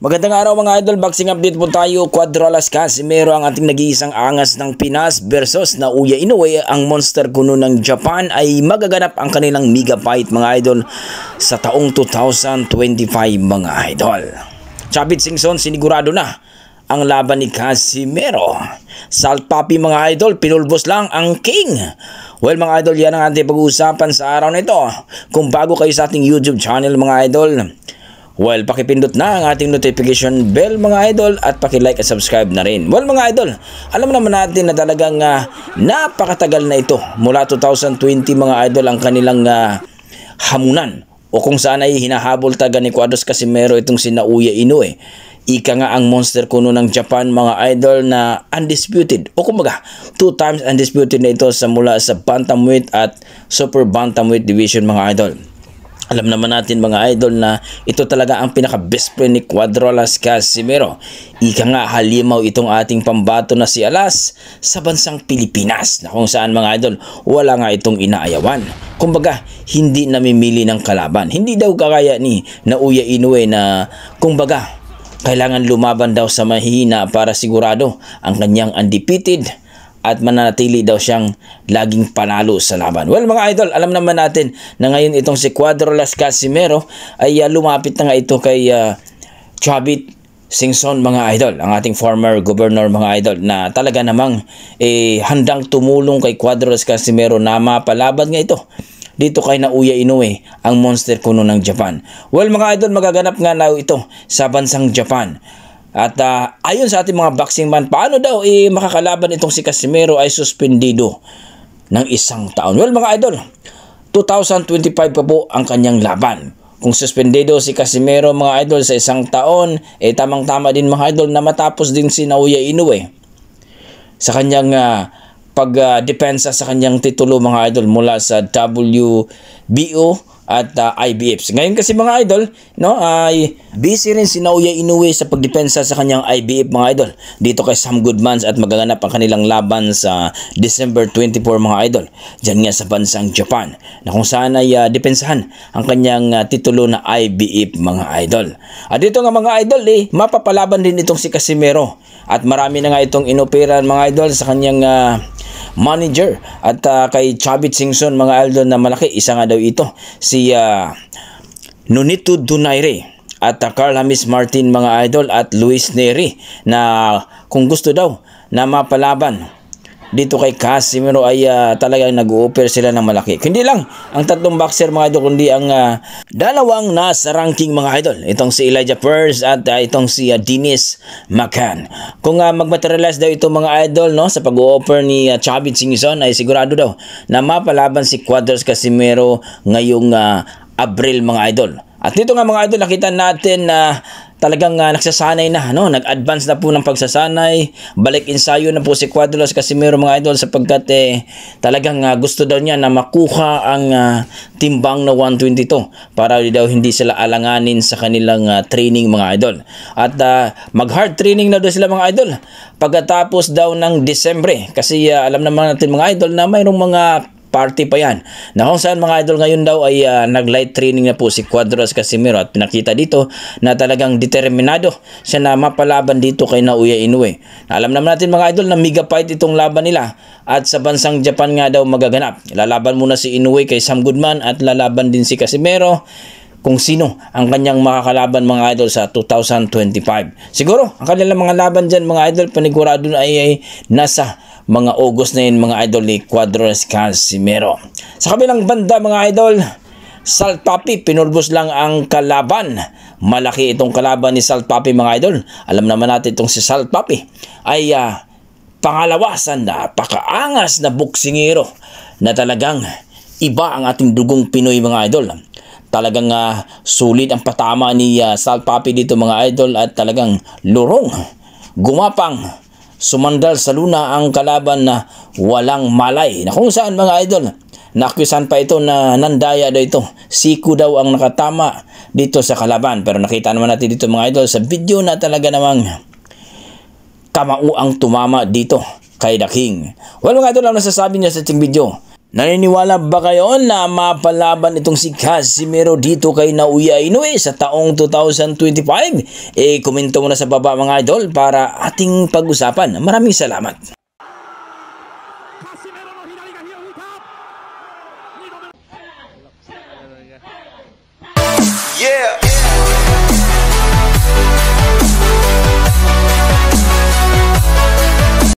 Magandang araw mga idol, boxing update po tayo. Cuadro-Las Casimero ang ating nag-iisang angas ng Pinas versus Naoya Inoue. Ang monster kuno ng Japan ay magaganap ang kanilang mega fight mga idol sa taong 2025 mga idol. Chavit Singson sinigurado na ang laban ni Casimero. Salt Papi mga idol, pinulbos lang ang King. Well mga idol, yan ang ating pag-uusapan sa araw na ito. Kung bago kayo sa ating YouTube channel mga idol, well, pakipindot na ang ating notification bell mga idol at pakilike at subscribe na rin. Well mga idol, alam naman natin na talagang napakatagal na ito. Mula 2020 mga idol ang kanilang hamunan o kung saan ay hinahabol taga ni Cuadros Casimero itong si Naoya Inoue. Ika nga ang monster kuno ng Japan mga idol na undisputed o kumbaga 2 times undisputed na ito sa mula sa bantamweight at super bantamweight division mga idol. Alam naman natin mga idol na ito talaga ang pinaka-best friend ni Cuadro-Las Casimero. Ika nga halimaw itong ating pambato na si Alas sa bansang Pilipinas na kung saan mga idol wala nga itong inaayawan. Kumbaga hindi namimili ng kalaban. Hindi daw kakaya ni Naoya Inoue na kumbaga kailangan lumaban daw sa mahihina para sigurado ang kanyang undefeated at mananatili daw siyang laging panalo sa laban. Well mga idol, alam naman natin na ngayon itong si Cuadro-Las Casimero ay lumapit na nga ito kay Chavit Singson mga idol, ang ating former governor mga idol na talaga namang handang tumulong kay Cuadro-Las Casimero na mapalaban nga ito dito kay Naoya Inoue, ang monster kuno ng Japan. Well mga idol, magaganap nga na ito sa bansang Japan. At ayon sa ating mga boxing man, paano daw makakalaban itong si Casimero ay suspendido ng 1 taon. Well mga idol, 2025 pa po ang kanyang laban. Kung suspendido si Casimero mga idol sa 1 taon, tamang-tama din mga idol na matapos din si Naoya Inoue sa kanyang pagdepensa sa kanyang titulo mga idol mula sa WBO at IBF. Ngayon kasi mga idol, no, ay busy rin si Naoya Inoue sa pagdepensa sa kanyang IBF mga idol. Dito kay Sam Goodmans at magaganap ang kanilang laban sa December 24 mga idol. Diyan nga sa bansang Japan na kung saan ay depensahan ang kanyang titulo na IBF mga idol. At dito nga mga idol, mapapalaban din itong si Casimero. At marami na nga itong inoperan mga idol sa kanyang manager at kay Chavit Singson mga idol na malaki. Isa nga daw ito si Nonito Donaire at Carl James Martin mga idol at Luis Neri na kung gusto daw na mapalaban dito kay Casimero ay talagang nag-o-offer sila ng malaki. Hindi lang ang tatlong boxer mga idol kundi ang dalawang nasa ranking mga idol. Itong si Elijah Pearce at itong si Dennis McCann. Kung magmaterialize daw ito mga idol no sa pag-o-offer ni Chavit Singson ay sigurado daw na mapalaban si Cuadros Casimero ngayong Abril mga idol. At dito nga mga idol nakita natin na talagang nagsasanay na, no? Nag-advance na po ng pagsasanay. Balik ensayo na po si Cuadro-Las Casimero mga idol sapagkat talagang gusto daw niya na makuha ang timbang na 122 para daw hindi sila alanganin sa kanilang training mga idol. At mag-hard training na daw sila mga idol pagkatapos daw ng Disyembre kasi alam naman natin mga idol na mayroong mga party pa yan. Na kung saan mga idol ngayon daw ay nag-light training na po si Cuadros Casimero at pinakita dito na talagang determinado siya na mapalaban dito kay Naoya Inoue. Alam naman natin mga idol na mega fight itong laban nila at sa bansang Japan nga daw magaganap. Lalaban muna si Inoue kay Sam Goodman at lalaban din si Casimero kung sino ang kanyang makakalaban mga idol sa 2025. Siguro ang kanilang mga laban dyan mga idol panigurado na ay nasa mga August na yun mga idol ni Cuadro-Las Casimero. Sa kabilang banda mga idol, Salt Papi pinulbos lang ang kalaban. Malaki itong kalaban ni Salt Papi mga idol. Alam naman natin itong si Salt Papi ay pangalawa sa napakaangas na boksingero na talagang iba ang ating dugong Pinoy mga idol. Talagang sulit ang patama ni Salt Papi dito mga idol at talagang lurong, gumapang, sumandal sa luna ang kalaban na walang malay. Na kung saan mga idol, naakwisan pa ito na nandaya daw ito. Siku daw ang nakatama dito sa kalaban. Pero nakita naman natin dito mga idol sa video na talaga namang kamao ang tumama dito kay The King. Well mga idol, ang nasasabi niya sa ating video, Naniniwala ba kayo na mapalaban itong si Casimiro dito kay Naoya Inoue sa taong 2025? Komento mo na sa baba mga idol para ating pag-usapan. Maraming salamat. Yeah.